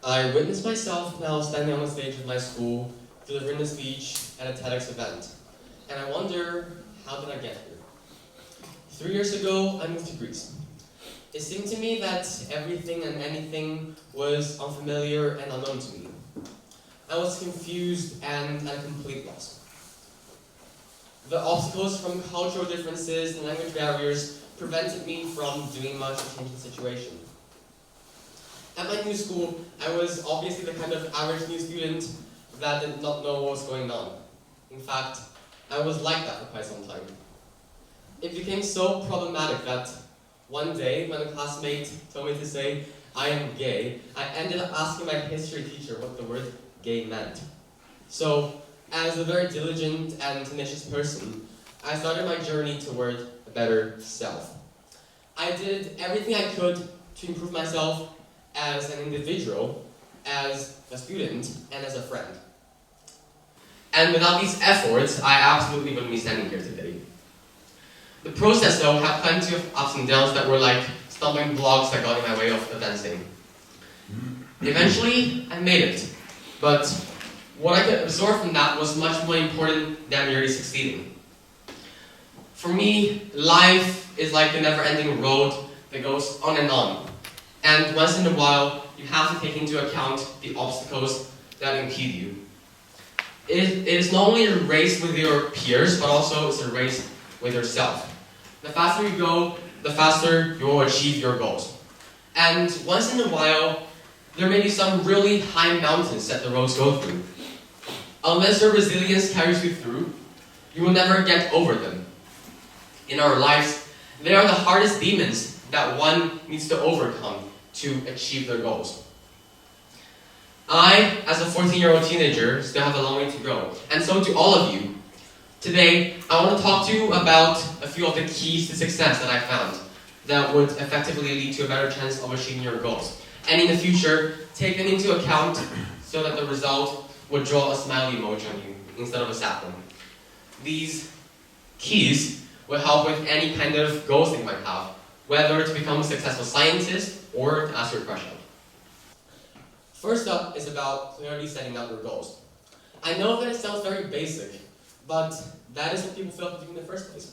I witnessed myself now standing on the stage of my school, delivering a speech at a TEDx event. And I wonder, how did I get here? 3 years ago, I moved to Greece. It seemed to me that everything and anything was unfamiliar and unknown to me. I was confused and at a complete loss. The obstacles from cultural differences and language barriers prevented me from doing much to change the situation. At my new school, I was obviously the kind of average new student that did not know what was going on. In fact, I was like that for quite some time. It became so problematic that one day, when a classmate told me to say, "I am gay," I ended up asking my history teacher what the word gay meant. So, as a very diligent and tenacious person, I started my journey toward a better self. I did everything I could to improve myself as an individual, as a student, and as a friend. And without these efforts, I absolutely wouldn't be standing here today. The process, though, had plenty of ups and downs that were like stumbling blocks that got in my way of advancing. Eventually, I made it. But what I could absorb from that was much more important than merely succeeding. For me, life is like a never-ending road that goes on. And once in a while, you have to take into account the obstacles that impede you. It is not only a race with your peers, but also it's a race with yourself. The faster you go, the faster you will achieve your goals. And once in a while, there may be some really high mountains that the roads go through. Unless your resilience carries you through, you will never get over them. In our lives, they are the hardest demons that one needs to overcome to achieve their goals. I, as a 14-year-old teenager, still have a long way to go, and so do all of you. Today, I want to talk to you about a few of the keys to success that I found that would effectively lead to a better chance of achieving your goals. And in the future, take them into account so that the result would draw a smiley emoji on you instead of a sad one. These keys will help with any kind of goals that you might have, whether to become a successful scientist or to ask your crush out. First up is about clearly setting out your goals. I know that it sounds very basic, but that is what people fail to do in the first place.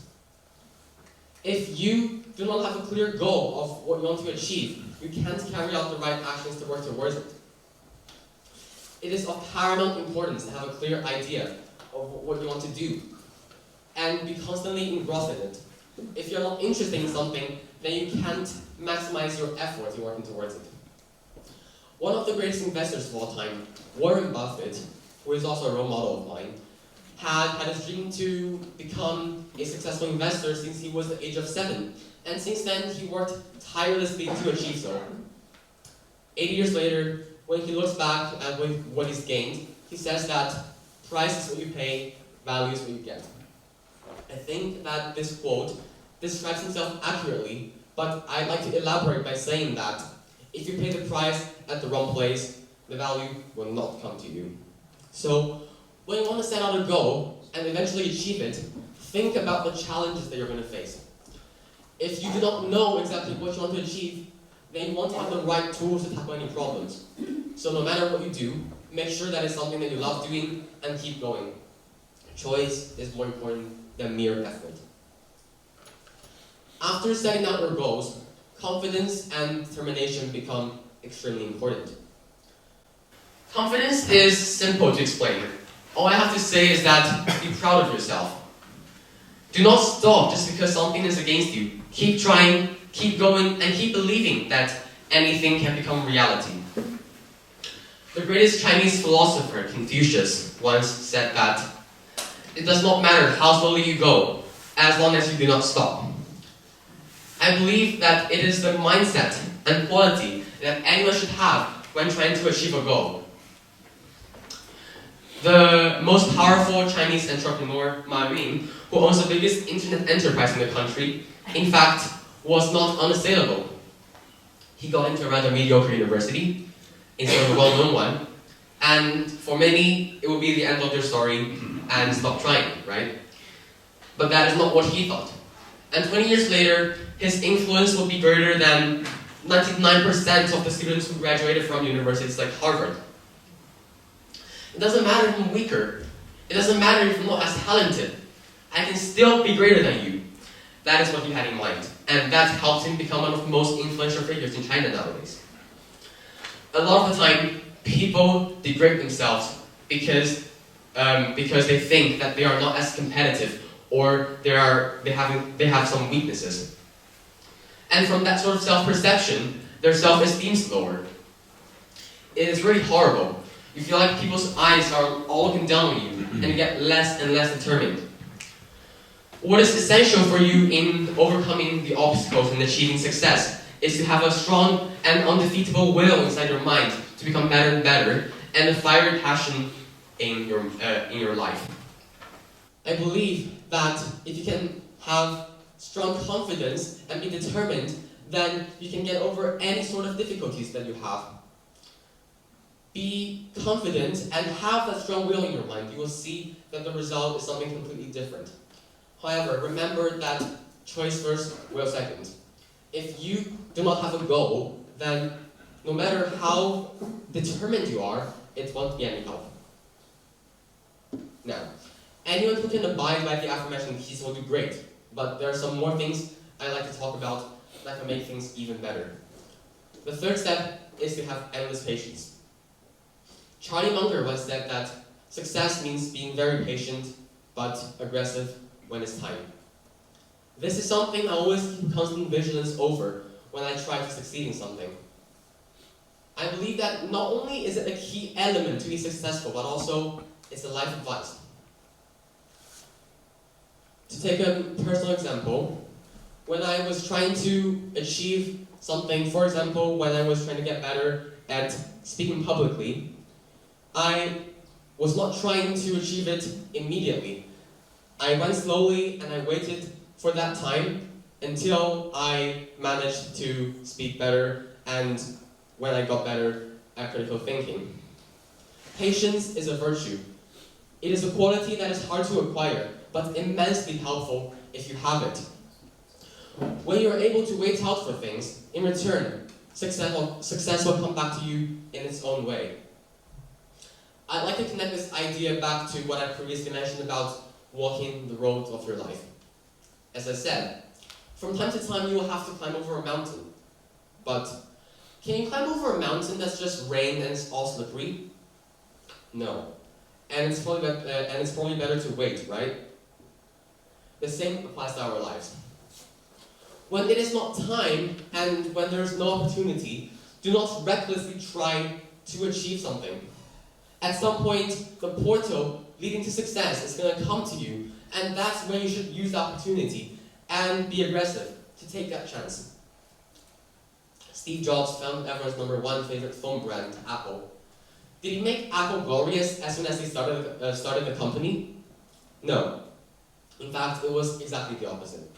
If you do not have a clear goal of what you want to achieve, you can't carry out the right actions to work towards it. It is of paramount importance to have a clear idea of what you want to do and be constantly engrossed in it. If you're not interested in something, then you can't maximize your effort in working towards it. One of the greatest investors of all time, Warren Buffett, who is also a role model of mine, had a dream to become a successful investor since he was the age of 7. And since then, he worked tirelessly to achieve so. 80 years later, when he looks back at what he's gained, he says that price is what you pay, value is what you get. I think that this quote describes himself accurately, but I'd like to elaborate by saying that if you pay the price at the wrong place, the value will not come to you. So, when you want to set out a goal and eventually achieve it, think about the challenges that you're going to face. If you do not know exactly what you want to achieve, then you want to have the right tools to tackle any problems. So no matter what you do, make sure that it's something that you love doing and keep going. Choice is more important than mere effort. After setting out your goals, confidence and determination become extremely important. Confidence is simple to explain. All I have to say is that be proud of yourself. Do not stop just because something is against you. Keep trying, keep going, and keep believing that anything can become reality. The greatest Chinese philosopher, Confucius, once said that it does not matter how slowly you go, as long as you do not stop. I believe that it is the mindset and quality that anyone should have when trying to achieve a goal. The most powerful Chinese entrepreneur, Ma Yun, who owns the biggest internet enterprise in the country, in fact, was not unassailable. He got into a rather mediocre university, instead of a well-known one, and for many, it would be the end of their story and stop trying, right? But that is not what he thought. And 20 years later, his influence will be greater than 99% of the students who graduated from universities like Harvard. It doesn't matter if I'm weaker. It doesn't matter if I'm not as talented. I can still be greater than you. That is what he had in mind. And that helped him become one of the most influential figures in China nowadays. A lot of the time, people degrade themselves because they think that they are not as competitive or they have some weaknesses. And from that sort of self-perception, their self-esteem is lower. It is really horrible. You feel like people's eyes are all looking down on you, and you get less and less determined. What is essential for you in overcoming the obstacles and achieving success is to have a strong and undefeatable will inside your mind to become better and better, and a fiery passion in your life. I believe that if you can have strong confidence and be determined, then you can get over any sort of difficulties that you have. Be confident and have that strong will in your mind. You will see that the result is something completely different. However, remember that choice first, will second. If you do not have a goal, then no matter how determined you are, it won't be any help. Now, anyone who can abide by the aforementioned keys will do great, but there are some more things I like to talk about that can make things even better. The third step is to have endless patience. Charlie Munger once said that success means being very patient, but aggressive when it's time. This is something I always keep constant vigilance over when I try to succeed in something. I believe that not only is it a key element to be successful, but also it's a life advice. To take a personal example, when I was trying to achieve something, for example, when I was trying to get better at speaking publicly, I was not trying to achieve it immediately. I went slowly and I waited for that time until I managed to speak better and when I got better at critical thinking. Patience is a virtue. It is a quality that is hard to acquire, but immensely helpful if you have it. When you are able to wait out for things, in return, success will come back to you in its own way. I'd like to connect this idea back to what I previously mentioned about walking the road of your life. As I said, from time to time you will have to climb over a mountain. But can you climb over a mountain that's just rain and it's all slippery? No. And it's probably better to wait, right? The same applies to our lives. When it is not time and when there is no opportunity, do not recklessly try to achieve something. At some point, the portal leading to success is going to come to you, and that's when you should use the opportunity and be aggressive to take that chance. Steve Jobs found everyone's #1 favorite phone brand, Apple. Did he make Apple glorious as soon as he started the company? No. In fact, it was exactly the opposite.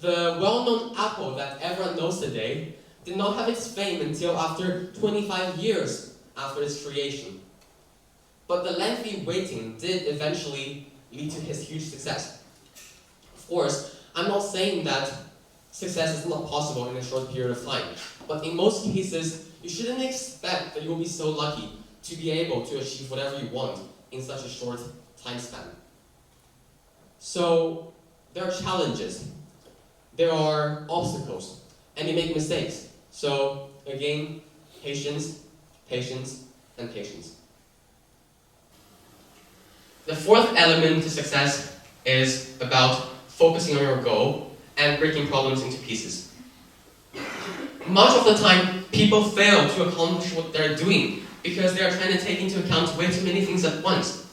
The well-known Apple that everyone knows today did not have its fame until after 25 years after its creation. But the lengthy waiting did eventually lead to his huge success. Of course, I'm not saying that success is not possible in a short period of time, but in most cases, you shouldn't expect that you will be so lucky to be able to achieve whatever you want in such a short time span. So, there are challenges, there are obstacles, and you make mistakes. So, again, patience, patience, and patience. The fourth element to success is about focusing on your goal and breaking problems into pieces. Much of the time, people fail to accomplish what they're doing because they are trying to take into account way too many things at once.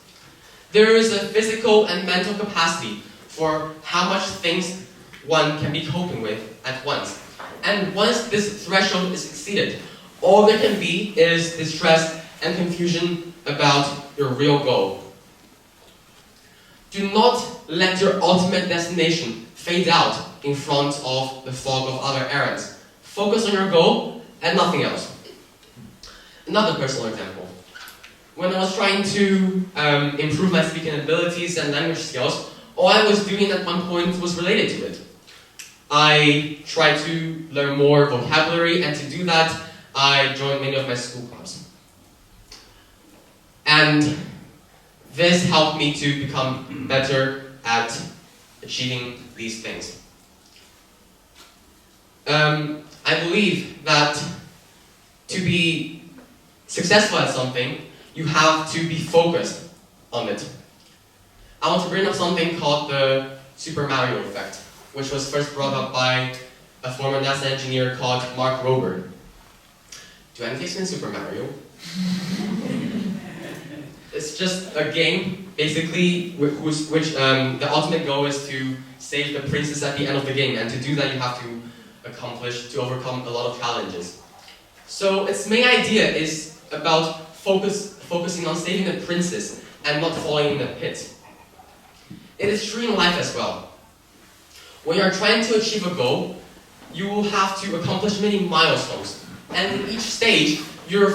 There is a physical and mental capacity for how much things one can be coping with at once. And once this threshold is exceeded, all there can be is distress and confusion about your real goal. Do not let your ultimate destination fade out in front of the fog of other errands. Focus on your goal and nothing else. Another personal example. When I was trying to improve my speaking abilities and language skills, all I was doing at one point was related to it. I try to learn more vocabulary, and to do that, I joined many of my school clubs. And this helped me to become better at achieving these things. I believe that to be successful at something, you have to be focused on it. I want to bring up something called the Super Mario effect, which was first brought up by a former NASA engineer called Mark Rober. Do any takes in Super Mario? It's just a game, basically, which the ultimate goal is to save the princess at the end of the game, and to do that you have to overcome a lot of challenges. So its main idea is about focusing on saving the princess and not falling in the pit. It is true in life as well. When you are trying to achieve a goal, you will have to accomplish many milestones. And in each stage, you're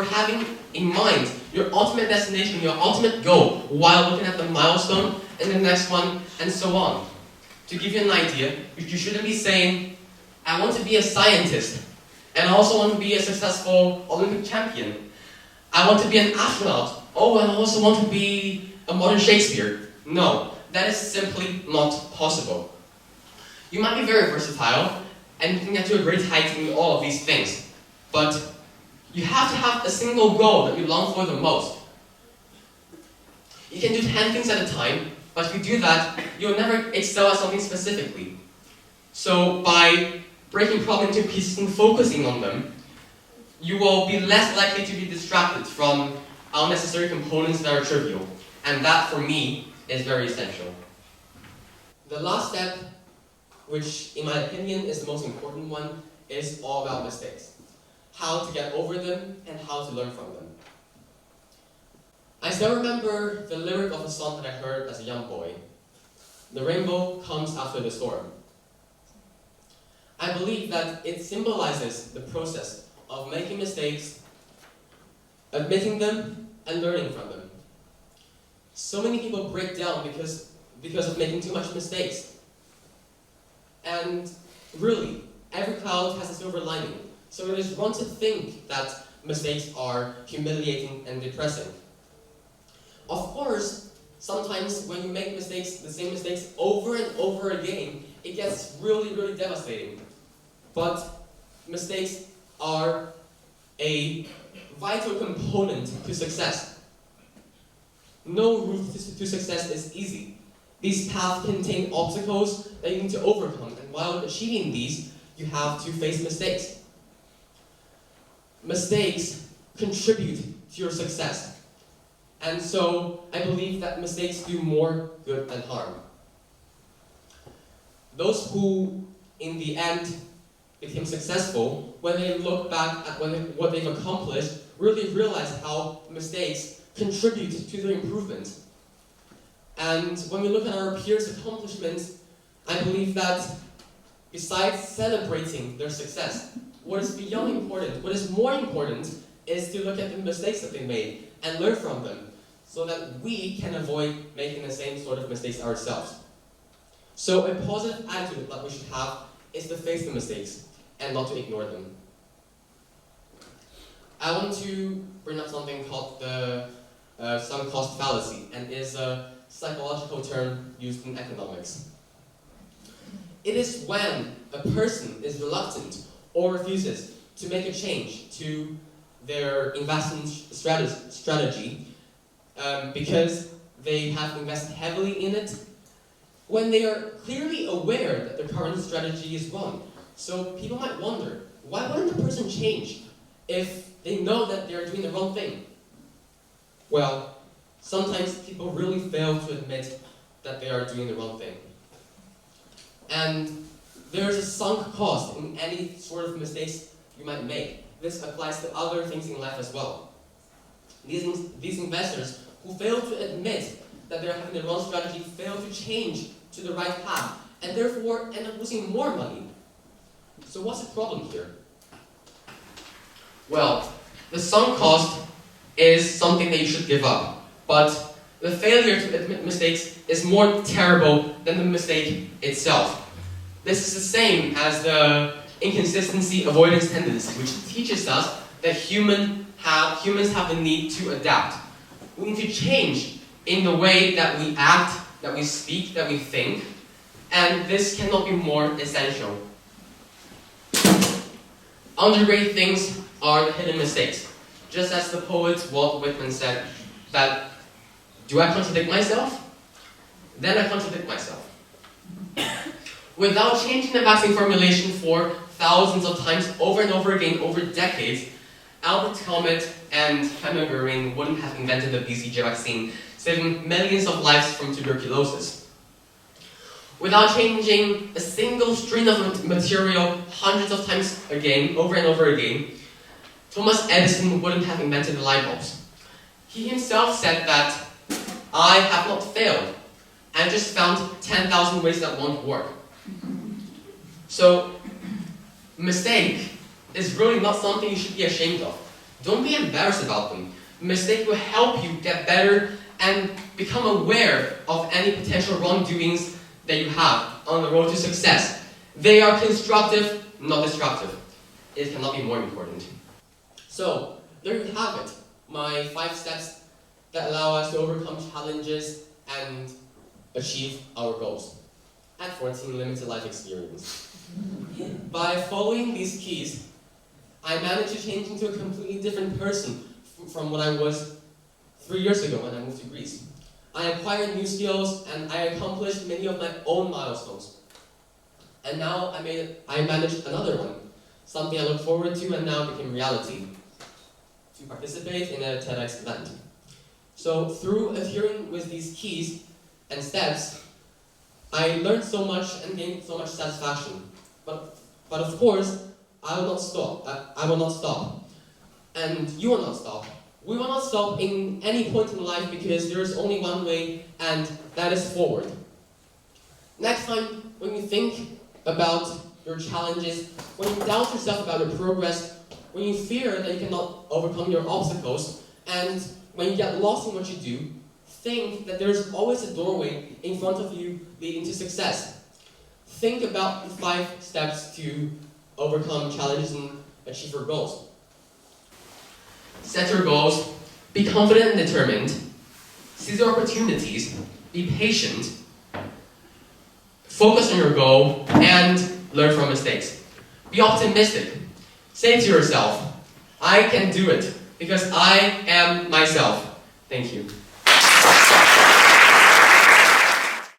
having in mind your ultimate destination, your ultimate goal, while looking at the milestone and the next one, and so on. To give you an idea, you shouldn't be saying, I want to be a scientist, and I also want to be a successful Olympic champion. I want to be an astronaut. Oh, and I also want to be a modern Shakespeare. No, that is simply not possible. You might be very versatile, and you can get to a great height in all of these things, but you have to have a single goal that you long for the most. You can do 10 things at a time, but if you do that, you'll never excel at something specifically. So by breaking problems into pieces and focusing on them, you will be less likely to be distracted from unnecessary components that are trivial. And that, for me, is very essential. The last step, which in my opinion is the most important one, is all about mistakes. How to get over them and how to learn from them. I still remember the lyric of a song that I heard as a young boy. The rainbow comes after the storm. I believe that it symbolizes the process of making mistakes, admitting them, and learning from them. So many people break down because of making too much mistakes. And really, every cloud has a silver lining. So it is wrong to think that mistakes are humiliating and depressing. Of course, sometimes when you make mistakes, the same mistakes over and over again, it gets really, really devastating. But mistakes are a vital component to success. No route to success is easy. These paths contain obstacles that you need to overcome, and while achieving these, you have to face mistakes. Mistakes contribute to your success. And so, I believe that mistakes do more good than harm. Those who, in the end, became successful, when they look back at what they've accomplished, really realize how mistakes contribute to their improvement. And when we look at our peers' accomplishments, I believe that besides celebrating their success, what is beyond important, what is more important, is to look at the mistakes that they made and learn from them, so that we can avoid making the same sort of mistakes ourselves. So a positive attitude that we should have is to face the mistakes and not to ignore them. I want to bring up something called the sunk cost fallacy, and is a psychological term used in economics. It is when a person is reluctant or refuses to make a change to their investment strategy because they have invested heavily in it, when they are clearly aware that the current strategy is wrong. So people might wonder, why wouldn't the person change if they know that they're doing the wrong thing? Well, sometimes people really fail to admit that they are doing the wrong thing. And there's a sunk cost in any sort of mistakes you might make. This applies to other things in life as well. These investors who fail to admit that they're having the wrong strategy fail to change to the right path, and therefore end up losing more money. So what's the problem here? Well, the sunk cost is something that you should give up, but the failure to admit mistakes is more terrible than the mistake itself. This is the same as the inconsistency avoidance tendency, which teaches us that humans have the need to adapt. We need to change in the way that we act, that we speak, that we think, and this cannot be more essential. Underrated things are the hidden mistakes. Just as the poet Walt Whitman said that, do I contradict myself? Then I contradict myself. Without changing the vaccine formulation for thousands of times over and over again over decades, Albert Helmut and Emma Goering wouldn't have invented the BCG vaccine, saving millions of lives from tuberculosis. Without changing a single strain of material hundreds of times again, over and over again, Thomas Edison wouldn't have invented the light bulbs. He himself said that, I have not failed. I just found 10,000 ways that won't work. So, mistake is really not something you should be ashamed of. Don't be embarrassed about them. Mistake will help you get better and become aware of any potential wrongdoings that you have on the road to success. They are constructive, not destructive. It cannot be more important. So, there you have it. My 5 steps that allow us to overcome challenges and achieve our goals at 14 limited life experience. By following these keys, I managed to change into a completely different person from what I was 3 years ago when I moved to Greece. I acquired new skills and I accomplished many of my own milestones. And now I managed another one, something I look forward to and now became reality, to participate in a TEDx event. So through adhering with these keys and steps, I learned so much and gained so much satisfaction. But of course, I will not stop. I will not stop. And you will not stop. We will not stop in any point in life because there is only one way, and that is forward. Next time, when you think about your challenges, when you doubt yourself about your progress, when you fear that you cannot overcome your obstacles, and when you get lost in what you do, think that there's always a doorway in front of you leading to success. Think about the 5 steps to overcome challenges and achieve your goals. Set your goals, be confident and determined, seize your opportunities, be patient, focus on your goal, and learn from mistakes. Be optimistic. Say to yourself, I can do it, because I am myself. Thank you.